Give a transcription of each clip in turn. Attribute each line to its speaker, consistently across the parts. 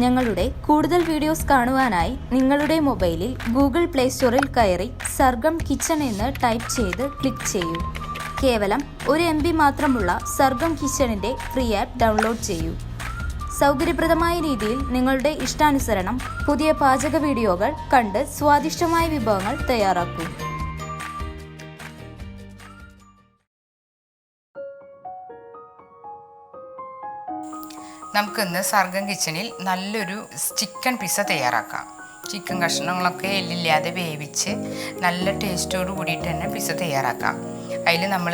Speaker 1: ഞങ്ങളുടെ കൂടുതൽ വീഡിയോസ് കാണുവാനായി നിങ്ങളുടെ മൊബൈലിൽ ഗൂഗിൾ പ്ലേ സ്റ്റോറിൽ കയറി സർഗം കിച്ചൺ എന്ന് ടൈപ്പ് ചെയ്ത് ക്ലിക്ക് ചെയ്യൂ. കേവലം 1 MB മാത്രമുള്ള സർഗം കിച്ചണിൻ്റെ ഫ്രീ ആപ്പ് ഡൗൺലോഡ് ചെയ്യൂ. സൗകര്യപ്രദമായ രീതിയിൽ നിങ്ങളുടെ ഇഷ്ടാനുസരണം പുതിയ പാചക വീഡിയോകൾ കണ്ട് സ്വാദിഷ്ടമായ വിഭവങ്ങൾ തയ്യാറാക്കൂ.
Speaker 2: നമുക്കിന്ന് സർഗം കിച്ചണിൽ നല്ലൊരു ചിക്കൻ പിസ്സ തയ്യാറാക്കാം. ചിക്കൻ കഷ്ണങ്ങളൊക്കെ എല്ലില്ലാതെ വേവിച്ച് നല്ല ടേസ്റ്റോട് കൂടിയിട്ട് തന്നെ പിസ്സ തയ്യാറാക്കാം. അതിൽ നമ്മൾ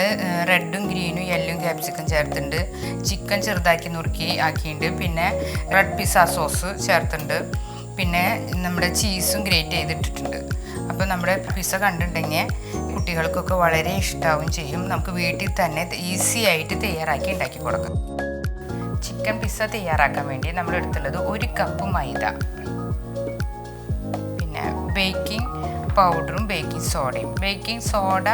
Speaker 2: റെഡും ഗ്രീനും യെല്ലും ക്യാപ്സിക്കം ചേർത്തിട്ടുണ്ട്, ചിക്കൻ ചെറുതാക്കി നുറുക്കി ആക്കിയിട്ടുണ്ട്, പിന്നെ റെഡ് പിസ്സ സോസ് ചേർത്തിട്ടുണ്ട്, പിന്നെ നമ്മുടെ ചീസും ഗ്രേറ്റ് ചെയ്തിട്ടിട്ടുണ്ട്. അപ്പോൾ നമ്മുടെ പിസ്സ കണ്ടിട്ടുണ്ടെങ്കിൽ കുട്ടികൾക്കൊക്കെ വളരെ ഇഷ്ടമാവും ചെയ്യും. നമുക്ക് വീട്ടിൽ തന്നെ ഈസി ആയിട്ട് തയ്യാറാക്കി ഉണ്ടാക്കി കൊടുക്കാം. ചിക്കൻ പിസ്സ തയ്യാറാക്കാൻ വേണ്ടി നമ്മൾ എടുത്തുള്ളത് 1 കപ്പ് മൈദ, പിന്നെ ബേക്കിംഗ് പൗഡറും ബേക്കിംഗ് സോഡയും. Baking soda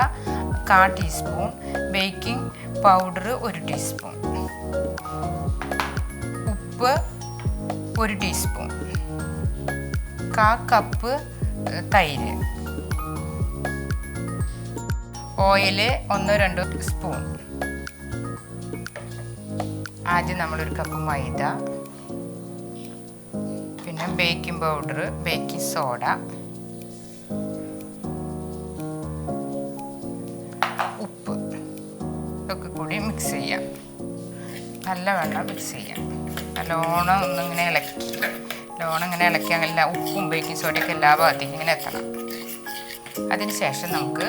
Speaker 2: 1/4 teaspoon, baking powder 1 teaspoon, ഉപ്പ് 1 ടീസ്പൂൺ, 1/4 കപ്പ് തൈര്, ഓയിൽ 1-2 സ്പൂൺ. ആദ്യം നമ്മളൊരു കപ്പ് മൈദ, പിന്നെ ബേക്കിംഗ് പൗഡർ, ബേക്കിംഗ് സോഡ, ഉപ്പ് ഇതൊക്കെ കൂടി മിക്സ് ചെയ്യാം. നല്ലവണ്ണം മിക്സ് ചെയ്യാം. നല്ലോണം ഒന്നിങ്ങനെ ഇങ്ങനെ ഇളക്കിയാൽ എല്ലാ ഉപ്പും ബേക്കിംഗ് സോഡയൊക്കെ എല്ലാ ഭാഗത്തേക്കും ഇങ്ങനെ എത്തണം. അതിന് ശേഷം നമുക്ക്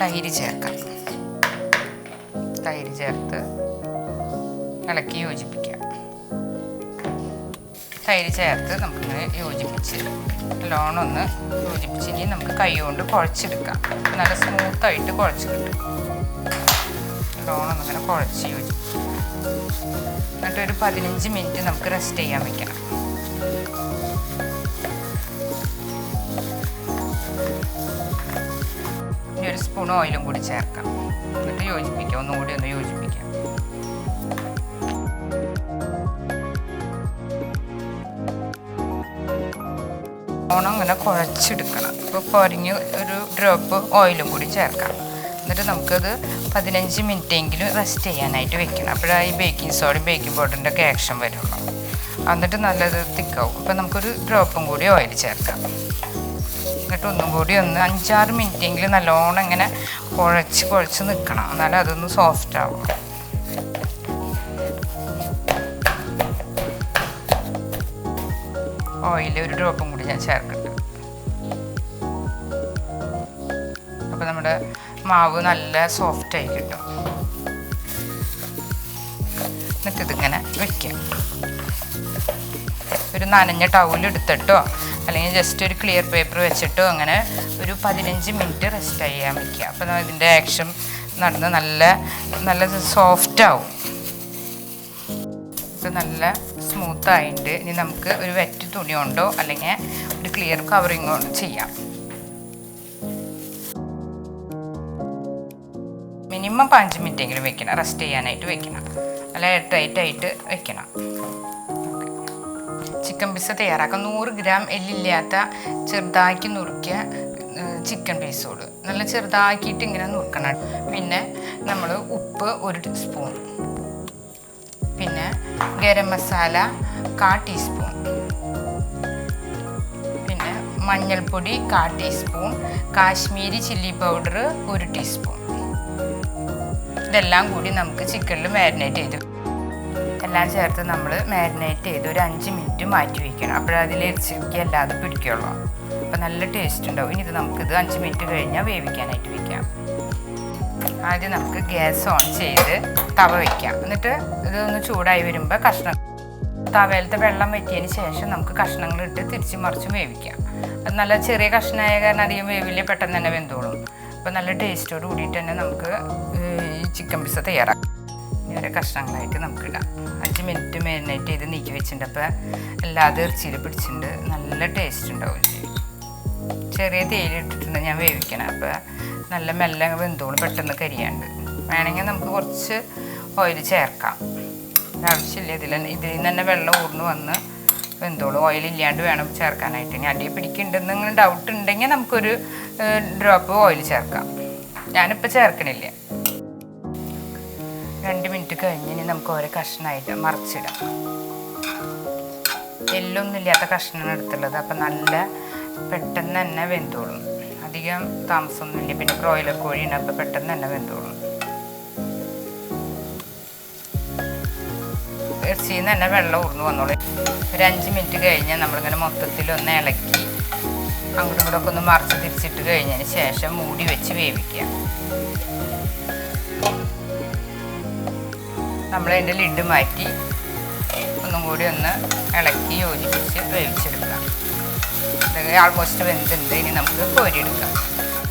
Speaker 2: തൈര് ചേർക്കാം. തൈര് ചേർത്ത് ഇളക്കി യോജിപ്പിക്കാം. തൈര് ചേർത്ത് നമുക്കിങ്ങനെ യോജിപ്പിച്ച് നല്ലോണം ഒന്ന് യോജിപ്പിച്ച് ഇനി നമുക്ക് കൈ കൊണ്ട് കുഴച്ചെടുക്കാം. നല്ല സ്മൂത്തായിട്ട് കുഴച്ച് കിട്ടും. നല്ലോണം ഒന്നിങ്ങനെ കുഴച്ച് യോജിപ്പിക്കും. എന്നിട്ടൊരു 15 മിനിറ്റ് നമുക്ക് റെസ്റ്റ് ചെയ്യാൻ വെക്കണം. ഇനി 1 സ്പൂൺ ഓയിലും കൂടി ചേർക്കാം. എന്നിട്ട് യോജിപ്പിക്കാം. ഒന്നുകൂടി ഒന്ന് യോജിപ്പിക്കാം. ഓണം ഇങ്ങനെ കുഴച്ചെടുക്കണം. ഇപ്പോൾ കുഴഞ്ഞ് ഒരു ഡ്രോപ്പ് ഓയിലും കൂടി ചേർക്കാം. എന്നിട്ട് നമുക്കത് 15 മിനിറ്റെങ്കിലും റെസ്റ്റ് ചെയ്യാനായിട്ട് വെക്കണം. അപ്പോഴാണ് ഈ ബേക്കിംഗ് സോഡയും ബേക്കിംഗ് പൗഡറിൻ്റെ ഒക്കെ ആക്ഷൻ വരുള്ളൂ. എന്നിട്ട് നല്ലത് തിക്കാവും. അപ്പോൾ നമുക്കൊരു ഡ്രോപ്പും കൂടി ഓയിൽ ചേർക്കാം. എന്നിട്ട് ഒന്നും കൂടി 5-6 മിനിറ്റെങ്കിലും നല്ലോണം ഇങ്ങനെ കുഴച്ച് നിൽക്കണം. എന്നാലും അതൊന്ന് സോഫ്റ്റ് ആവും. ഓയിൽ ഒരു ഡ്രോപ്പും കൂടി ഞാൻ ചേർക്കുന്നുണ്ട്. അപ്പോൾ നമ്മുടെ മാവ് നല്ല സോഫ്റ്റായി കിട്ടും. എന്നിട്ട് ഇതിങ്ങനെ വയ്ക്കാം. ഒരു നനഞ്ഞ ടവൽ എടുത്തിട്ടോ അല്ലെങ്കിൽ ജസ്റ്റ് ഒരു ക്ലിയർ പേപ്പർ വെച്ചിട്ടോ അങ്ങനെ ഒരു 15 മിനിറ്റ് റെസ്റ്റ് ചെയ്യാൻ വയ്ക്കുക. അപ്പോൾ ഇതിൻ്റെ ആക്ഷൻ നടന്ന് നല്ല സോഫ്റ്റാവും. ഇത് നല്ല സ്മൂത്തായിട്ട് ഇനി നമുക്ക് ഒരു വെറ്റ് തുണി കൊണ്ടോ അല്ലെങ്കിൽ ഒരു ക്ലിയർ കവറിങ് കൊണ്ടോ ചെയ്യാം. മിനിമം 5 മിനിറ്റെങ്കിലും വെക്കണം. റെസ്റ്റ് ചെയ്യാനായിട്ട് വെക്കണം. നല്ല ടൈറ്റായിട്ട് വെക്കണം. ചിക്കൻ പിസ്സ തയ്യാറാക്കാം. 100 ഗ്രാം എല്ലില്ലാത്ത ചെറുതാക്കി നുറുക്കിയ ചിക്കൻ പീസോട് നല്ല ചെറുതാക്കിയിട്ട് ഇങ്ങനെ നുറുക്കണം. പിന്നെ നമ്മൾ ഉപ്പ് 1 സ്പൂൺ, പിന്നെ ഗരം മസാല 1/4 ടീസ്പൂൺ, പിന്നെ മഞ്ഞൾപ്പൊടി 1/4 teaspoon, Kashmiri chilli powder 1 teaspoon. ഇതെല്ലാം കൂടി നമുക്ക് ചിക്കനിൽ മാരിനേറ്റ് ചെയ്ത് എല്ലാം ചേർത്ത് നമ്മൾ മാരിനേറ്റ് ചെയ്ത് ഒരു 5 മിനിറ്റ് മാറ്റി വയ്ക്കണം. അപ്പോഴതിൽ ഇറച്ചിക്ക് അല്ലാതെ പിടിക്കുള്ളൂ. അപ്പോൾ നല്ല ടേസ്റ്റ് ഉണ്ടാവും. ഇനി ഇത് നമുക്കിത് 5 മിനിറ്റ് കഴിഞ്ഞാൽ വേവിക്കാനായിട്ട് വയ്ക്കാം. ആദ്യം നമുക്ക് ഗ്യാസ് ഓൺ ചെയ്ത് തവ വയ്ക്കാം. എന്നിട്ട് ഇതൊന്ന് ചൂടായി വരുമ്പോൾ തവയിലത്തെ വെള്ളം വറ്റിയതിന് ശേഷം നമുക്ക് കഷ്ണങ്ങളിട്ട് തിരിച്ച് മറിച്ചും വേവിക്കാം. അത് നല്ല ചെറിയ കഷ്ണമായ കാരണം അധികം വേവില്ല, പെട്ടെന്ന് തന്നെ വെന്തോളും. അപ്പോൾ നല്ല ടേസ്റ്റോട് കൂടിയിട്ട് തന്നെ നമുക്ക് ഈ ചിക്കൻ പിസ്സ തയ്യാറാക്കാം. ഇനി ഓരോ കഷ്ണങ്ങളായിട്ട് നമുക്കിടാം. 5 മിനിറ്റ് മാരിനേറ്റ് ചെയ്ത് നീക്കി വെച്ചിട്ടുണ്ട്. അപ്പോൾ എല്ലാതും ഇറച്ചിയിൽ പിടിച്ചിട്ടുണ്ട്. നല്ല ടേസ്റ്റ് ഉണ്ടാവും ചെയ്യും. ചെറിയ തേയിലിട്ടിട്ടുണ്ട് ഞാൻ വേവിക്കണം. അപ്പോൾ നല്ല മെല്ലെ വെന്തോളും, പെട്ടെന്ന് കരിയാണ്ട്. വേണമെങ്കിൽ നമുക്ക് കുറച്ച് ഓയിൽ ചേർക്കാം. ആവശ്യമില്ല. ഇതിൽ നിന്ന് തന്നെ വെള്ളം ഊർന്ന് വന്ന് വെന്തോളും. ഓയിലില്ലാണ്ട് വേണം ചേർക്കാനായിട്ട്. ഇനി അടിയിൽ പിടിക്കുന്നുണ്ടെന്ന് ഡൗട്ട് ഉണ്ടെങ്കിൽ നമുക്കൊരു ഡ്രോപ്പ് ഓയിൽ ചേർക്കാം. ഞാനിപ്പോൾ ചേർക്കണില്ല. 2 മിനിറ്റ് കഴിഞ്ഞ് ഇനി നമുക്ക് ഓരോ കഷ്ണമായിട്ട് മറിച്ചിടാം. എല്ലൊന്നും ഇല്ലാത്ത കഷ്ണമാണ് എടുത്തുള്ളത്. അപ്പം നല്ല പെട്ടെന്ന് തന്നെ വെന്തോളും. അധികം താമസമൊന്നുമില്ല. പിന്നെ ബ്രോയിലർ കോഴിയാണ്, അപ്പം പെട്ടെന്ന് തന്നെ വെന്തോളും. ഇറച്ചിയിൽ നിന്ന് തന്നെ വെള്ളം ഊർന്ന് വന്നോളൂ. ഒരു 5 മിനിറ്റ് കഴിഞ്ഞാൽ നമ്മളിങ്ങനെ മൊത്തത്തിലൊന്ന് ഇളക്കി അങ്ങോട്ടും ഇങ്ങോട്ടൊക്കെ ഒന്ന് മറിച്ച് തിരിച്ചിട്ട് കഴിഞ്ഞതിന് ശേഷം മൂടി വെച്ച് വേവിക്കുക. നമ്മളതിൻ്റെ ലിഡ് മാറ്റി ഒന്നും കൂടി ഒന്ന് ഇളക്കി യോജിപ്പിച്ച് വേവിച്ചെടുക്കാം. ഇത് ആൾമോസ്റ്റ് വെന്തുണ്ട്. ഇനി നമുക്ക് കോരിയെടുക്കാം.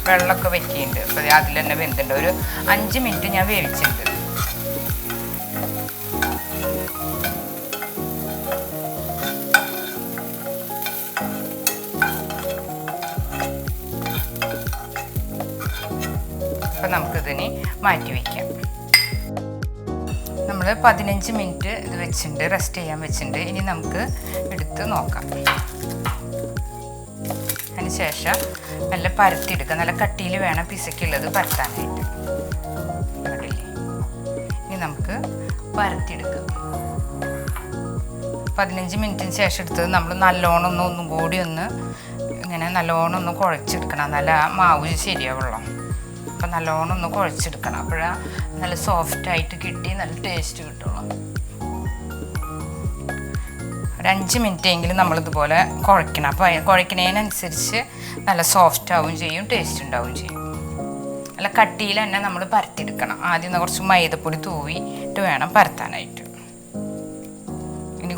Speaker 2: വെള്ളമൊക്കെ വയ്ക്കിയിട്ടുണ്ട്. അപ്പോൾ അതിൽ തന്നെ വെന്തുണ്ട്. ഒരു 5 മിനിറ്റ് ഞാൻ വേവിച്ചിട്ടുണ്ട്. അപ്പോൾ നമുക്കിതിന് മാറ്റി വയ്ക്കാം. നമ്മൾ 15 മിനിറ്റ് ഇത് വെച്ചിട്ടുണ്ട്, റെസ്റ്റ് ചെയ്യാൻ വെച്ചിട്ടുണ്ട്. ഇനി നമുക്ക് എടുത്ത് നോക്കാം. അതിന് ശേഷം നല്ല പരത്തിയെടുക്കുക. നല്ല കട്ടിയിൽ വേണം പിസയ്ക്കുള്ളത് പരത്താനായിട്ട്. കണ്ടില്ലേ? ഇനി നമുക്ക് പരത്തിയെടുക്കാം. 15 മിനിറ്റിന് ശേഷം എടുത്തത് നമ്മൾ നല്ലോണം ഒന്നും കൂടി ഇങ്ങനെ നല്ലോണം കുഴച്ചെടുക്കണം. നല്ല മാവ് ശരിയാവുള്ളൂ. അപ്പം നല്ലോണം കുഴച്ചെടുക്കണം. അപ്പോഴാണ് നല്ല സോഫ്റ്റായിട്ട് കിട്ടി നല്ല ടേസ്റ്റ് കിട്ടുള്ളൂ. ഒരു 5 മിനിറ്റെങ്കിലും നമ്മളിതുപോലെ കുഴക്കണം. അപ്പോൾ കുഴക്കുന്നതിനനുസരിച്ച് നല്ല സോഫ്റ്റ് ആവുകയും ചെയ്യും, ടേസ്റ്റ് ഉണ്ടാവുകയും ചെയ്യും. നല്ല കട്ടിയിൽ തന്നെ നമ്മൾ പരത്തിയെടുക്കണം. ആദ്യം കുറച്ച് മൈദപ്പൊടി തൂവിയിട്ട് വേണം പരത്താനായിട്ട്. ഇനി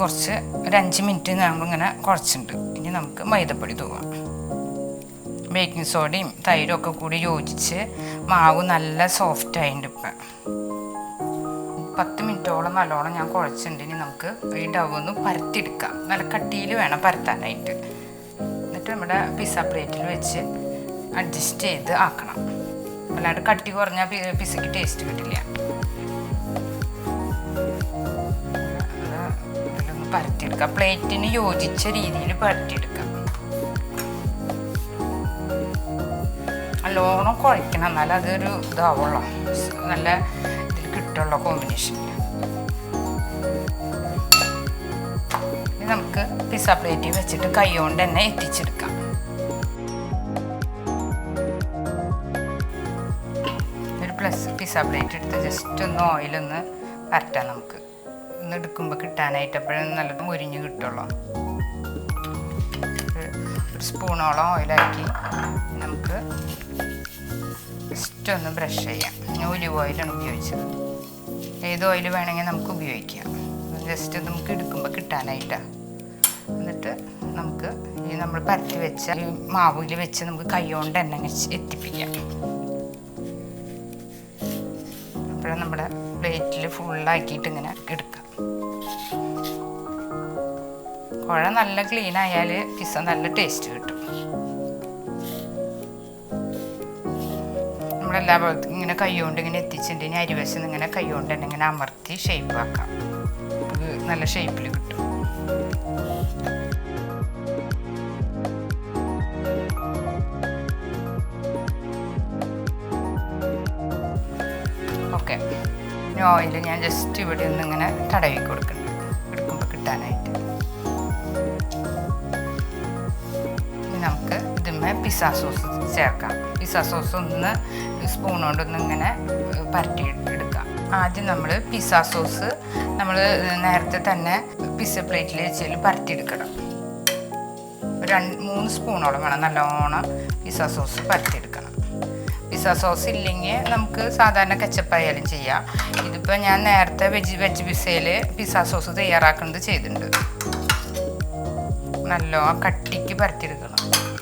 Speaker 2: ഒരു 5 മിനിറ്റ് നമ്മളിങ്ങനെ കുഴച്ചിട്ടുണ്ട്. ഇനി നമുക്ക് മൈദപ്പൊടി തൂവാം. ബേക്കിംഗ് സോഡയും തൈരും ഒക്കെ കൂടി യോജിച്ച് മാവ് നല്ല സോഫ്റ്റ് ആയിട്ടുണ്ട്. ഇപ്പം 10 മിനിറ്റോളം നല്ലോണം ഞാൻ കുഴച്ചിട്ടുണ്ട്. ഇനി നമുക്ക് ഈ ഡവ് ഒന്ന് പരത്തിയെടുക്കാം. നല്ല കട്ടിയിൽ വേണം പരത്താനായിട്ട്. എന്നിട്ട് നമ്മുടെ പിസ്സ പ്ലേറ്റിൽ വെച്ച് അഡ്ജസ്റ്റ് ചെയ്ത് ആക്കണം. അല്ലാണ്ട് കട്ടി കുറഞ്ഞാൽ പിസ്സയ്ക്ക് ടേസ്റ്റ് കിട്ടില്ല. ഇതിലൊന്ന് പരത്തിയെടുക്കാം. പ്ലേറ്റിന് യോജിച്ച രീതിയിൽ പരത്തിയെടുക്കാം. നല്ലോണം കുഴക്കണം. എന്നാലും അതൊരു ഇതാവുള്ളൂ, നല്ല ഇതിൽ കിട്ടുള്ള കോമ്പിനേഷനിൽ. ഇനി നമുക്ക് പിസ്സ പ്ലേറ്റിൽ വെച്ചിട്ട് കൈ കൊണ്ട് തന്നെ എത്തിച്ചെടുക്കാം. ഒരു പിസ്സ പ്ലേറ്റ് എടുത്ത് ജസ്റ്റ് ഒന്ന് ഓയിലൊന്ന് പരട്ടാം. നമുക്ക് എടുക്കുമ്പോൾ കിട്ടാനായിട്ട് എപ്പോഴും നല്ലത് മുരിഞ്ഞ് കിട്ടുള്ളൂ. ഒരു സ്പൂണോളം ഓയിലാക്കി നമുക്ക് ജസ്റ്റ് ഒന്ന് ബ്രഷ് ചെയ്യാം. ഞാൻ ഒലിവ് ഓയിലാണ് ഉപയോഗിച്ചത്. ഏത് ഓയിൽ വേണമെങ്കിൽ നമുക്ക് ഉപയോഗിക്കാം. ജസ്റ്റ് നമുക്ക് എടുക്കുമ്പോൾ കിട്ടാനായിട്ടാണ്. എന്നിട്ട് നമുക്ക് ഈ നമ്മൾ പരത്തി വെച്ച ഈ മാവിൽ വെച്ച് നമുക്ക് കൈ കൊണ്ട് തന്നെ എത്തിപ്പിക്കാം. അപ്പോഴാണ് നമ്മുടെ പ്ലേറ്റിൽ ഫുള്ളാക്കിയിട്ട് ഇങ്ങനെ എടുക്കാം. കുഴ നല്ല ക്ലീൻ ആയാൽ പിസ്സ നല്ല ടേസ്റ്റ് കിട്ടും. നമ്മളെല്ലാ ഭാഗത്തും ഇങ്ങനെ കൈ കൊണ്ട് ഇങ്ങനെ എത്തിച്ചിട്ടുണ്ടെങ്കിൽ അരിവശം ഇങ്ങനെ കൈ കൊണ്ട് തന്നെ ഇങ്ങനെ അമർത്തി ഷേപ്പ് ആക്കാം. അത് നല്ല ഷേപ്പിൽ കിട്ടും. ഓക്കെ, ഓയിൽ ഞാൻ ജസ്റ്റ് ഇവിടെ നിന്ന് ഇങ്ങനെ തടവി കൊടുക്കുന്നുണ്ട് എടുക്കുമ്പോൾ കിട്ടാനായിട്ട്. ഇനി നമുക്ക് ഇതിന്മേൽ പിസ്സ സോസ് ചേർക്കാം. പിസ്സ സോസ് ഒന്ന് സ്പൂൺ കൊണ്ടൊന്ന് ഇങ്ങനെ പരട്ടി എടുക്കാം. ആദ്യം നമ്മൾ പിസ്സ സോസ് നമ്മൾ നേരത്തെ തന്നെ പിസ്സ പ്ലേറ്റിൽ വെച്ച് പരത്തിയെടുക്കണം. 3 സ്പൂണോളം വേണം നല്ലോണം പിസ്സ സോസ് പരത്തിയെടുക്കണം. പിസ്സ സോസ് ഇല്ലെങ്കിൽ നമുക്ക് സാധാരണ കെച്ചപ്പായാലും ചെയ്യാം. ഇതിപ്പോൾ ഞാൻ നേരത്തെ വെജ് പിസ്സയിൽ പിസ്സ സോസ് തയ്യാറാക്കുന്നത് ചെയ്തിട്ടുണ്ട്. നല്ലോണം കട്ടിക്ക് പരത്തിയെടുക്കണം.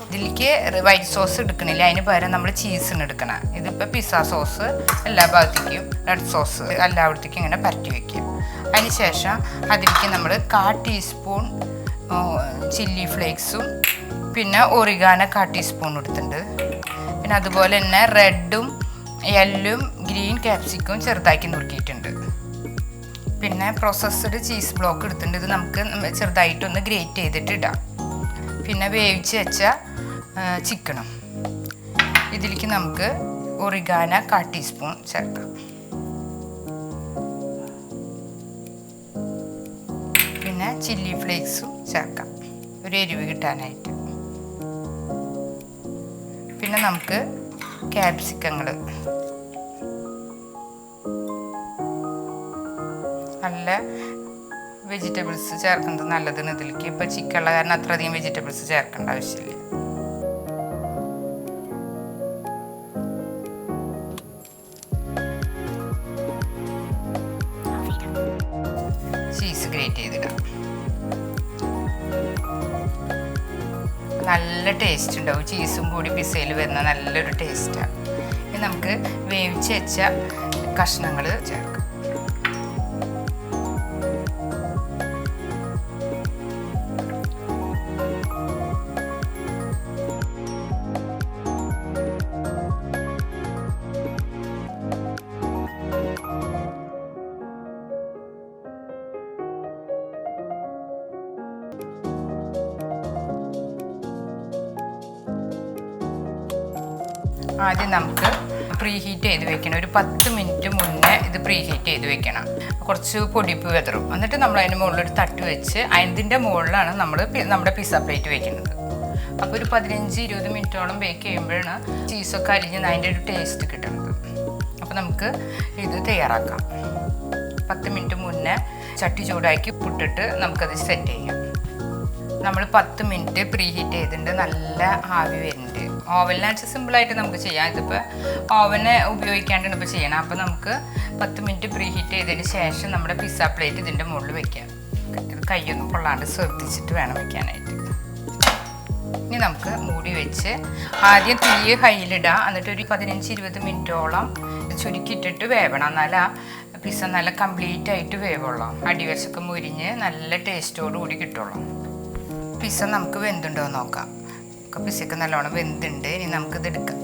Speaker 2: ഇതിലേക്ക് വൈറ്റ് സോസ് എടുക്കണില്ല, അതിന് പകരം നമ്മൾ ചീസിന് എടുക്കണം. ഇതിപ്പോൾ പിസ്സ സോസ് എല്ലാ ഭാഗത്തേക്കും, റെഡ് സോസ് എല്ലായിടത്തേക്കും ഇങ്ങനെ പരട്ടി വയ്ക്കും. അതിന് ശേഷം അതിലേക്ക് നമ്മൾ 1/4 ടീസ്പൂൺ ചില്ലി ഫ്ലേക്സും പിന്നെ ഒറിഗാനോ 1/4 ടീസ്പൂൺ എടുത്തിട്ടുണ്ട്. പിന്നെ അതുപോലെ തന്നെ റെഡും യെല്ലും ഗ്രീൻ ക്യാപ്സിക്കും ചെറുതാക്കി നുറുക്കിയിട്ടുണ്ട്. പിന്നെ പ്രോസസ്ഡ് ചീസ് ബ്ലോക്ക് എടുത്തിട്ടുണ്ട്. ഇത് നമുക്ക് ചെറുതായിട്ടൊന്ന് ഗ്രേറ്റ് ചെയ്തിട്ട് ഇടാം. പിന്നെ വേവിച്ച് വെച്ച ചിക്കനും. ഇതിലേക്ക് നമുക്ക് ഒറിഗാന 1/4 ടീസ്പൂൺ ചേർക്കാം. പിന്നെ ചില്ലി ഫ്ലേക്സും ചേർക്കാം ഒരു എരിവ് കിട്ടാനായിട്ട്. പിന്നെ നമുക്ക് ക്യാപ്സിക്കങ്ങൾ, നല്ല വെജിറ്റബിൾസ് ചേർക്കുന്നത് നല്ലതാണ് ഇതിലേക്ക്. ഇപ്പോൾ ചിക്കനുള്ള കാരണം അത്രയധികം വെജിറ്റബിൾസ് ചേർക്കേണ്ട ആവശ്യമില്ല. ചീസ് ഗ്രേറ്റ് ചെയ്തിടാം. നല്ല ടേസ്റ്റ് ഉണ്ടാവും. ചീസും കൂടി പിസയിൽ വരുന്ന നല്ലൊരു ടേസ്റ്റാണ്. ഇനി നമുക്ക് വേവിച്ച് വെച്ച കഷ്ണങ്ങൾ ചേർക്കാം. ആദ്യം നമുക്ക് പ്രീ ഹീറ്റ് ചെയ്ത് വെക്കണം. ഒരു 10 മിനിറ്റ് മുന്നേ ഇത് പ്രീ ഹീറ്റ് ചെയ്ത് വെക്കണം. കുറച്ച് പൊടിപ്പ് വെതറും. എന്നിട്ട് നമ്മൾ അതിന് മുകളിലൊരു തട്ട് വെച്ച് അതിൻ്റെ മുകളിലാണ് നമ്മൾ നമ്മുടെ പിസ്സ പ്ലേറ്റ് വെക്കുന്നത്. അപ്പോൾ ഒരു 15-20 മിനിറ്റോളം ബേക്ക് ചെയ്യുമ്പോഴാണ് ചീസൊക്കെ അരിഞ്ഞ് അതിൻ്റെ ഒരു ടേസ്റ്റ് കിട്ടുന്നത്. അപ്പോൾ നമുക്ക് ഇത് തയ്യാറാക്കാം. 10 മിനിറ്റ് മുന്നേ ചട്ടി ചൂടാക്കി പുട്ടിട്ട് നമുക്കത് സെറ്റ് ചെയ്യാം. നമ്മൾ 10 മിനിറ്റ് പ്രീ ഹീറ്റ് ചെയ്തിട്ടുണ്ട്. നല്ല ആവി വരുന്നുണ്ട്. ഓവനിലാണെന്ന് സിമ്പിളായിട്ട് നമുക്ക് ചെയ്യാം. ഇതിപ്പോൾ ഓവന് ഉപയോഗിക്കാണ്ടാണ് ഇപ്പോൾ ചെയ്യണം. അപ്പോൾ നമുക്ക് 10 മിനിറ്റ് പ്രീ ഹീറ്റ് ചെയ്തതിന് ശേഷം നമ്മുടെ പിസ്സ പ്ലേറ്റ് ഇതിൻ്റെ മുകളിൽ വെക്കാം. ഇത് കൈയൊന്നും പൊള്ളാണ്ട് ശ്രദ്ധിച്ചിട്ട് വേണം വെക്കാനായിട്ട്. ഇനി നമുക്ക് മൂടി വെച്ച് ആദ്യം തീ ഹൈയിലിടാം. എന്നിട്ട് ഒരു 15-20 മിനിറ്റോളം ചുരുക്കിയിട്ടിട്ട് വേവണം. എന്നാലും ആ പിസ്സ നല്ല കംപ്ലീറ്റ് ആയിട്ട് വേവുള്ളൂ. അടിവശമൊക്കെ മുരിഞ്ഞ് നല്ല ടേസ്റ്റോടു കൂടി കിട്ടുള്ളൂ. പിസ്സ നമുക്ക് വെന്തുണ്ടോ എന്ന് നോക്കാം. പിസ്സയൊക്കെ നല്ലോണം വെന്തുണ്ട്. ഇനി നമുക്കിത് എടുക്കാം.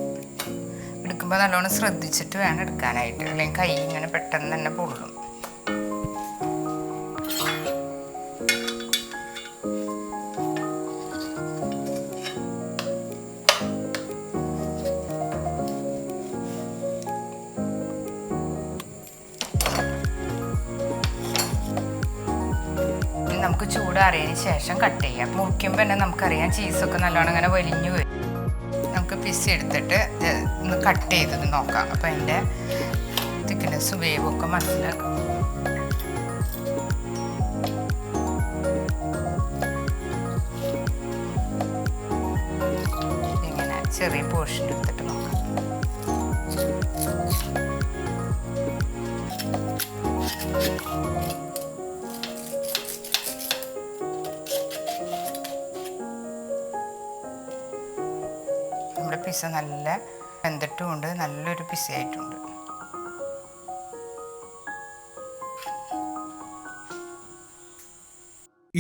Speaker 2: എടുക്കുമ്പോൾ നല്ലോണം ശ്രദ്ധിച്ചിട്ട് വേണം എടുക്കാനായിട്ട്, അല്ലെങ്കിൽ കൈ ഇങ്ങനെ പെട്ടെന്ന് തന്നെ പൊള്ളും. നമുക്ക് ചൂടാറിയതിന് ശേഷം കട്ട് ചെയ്യാം. മുറിക്കുമ്പോൾ തന്നെ നമുക്കറിയാം ചീസൊക്കെ നല്ലോണം ഇങ്ങനെ വലിഞ്ഞു വരും. നമുക്ക് പിസ്സ എടുത്തിട്ട് ഒന്ന് കട്ട് ചെയ്തത് നോക്കാം. അപ്പോൾ അതിൻ്റെ തിക്നെസ്സും വേവൊക്കെ മനസ്സിലാക്കും. ഇങ്ങനെ ചെറിയ പോർഷൻ എടുത്തിട്ട് നോക്കാം. നമ്മുടെ പിസ്സ നല്ല വെന്തിട്ടുമുണ്ട്. നല്ലൊരു പിസ്സ ആയിട്ടുണ്ട്.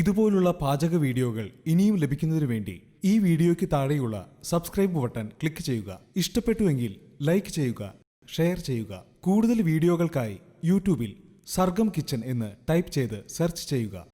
Speaker 3: ഇതുപോലുള്ള പാചക വീഡിയോകൾ ഇനിയും ലഭിക്കുന്നതിനു വേണ്ടി ഈ വീഡിയോയ്ക്ക് താഴെയുള്ള സബ്സ്ക്രൈബ് ബട്ടൺ ക്ലിക്ക് ചെയ്യുക. ഇഷ്ടപ്പെട്ടുവെങ്കിൽ ലൈക്ക് ചെയ്യുക, ഷെയർ ചെയ്യുക. കൂടുതൽ വീഡിയോകൾക്കായി യൂട്യൂബിൽ സർഗം കിച്ചൻ എന്ന് ടൈപ്പ് ചെയ്ത് സെർച്ച് ചെയ്യുക.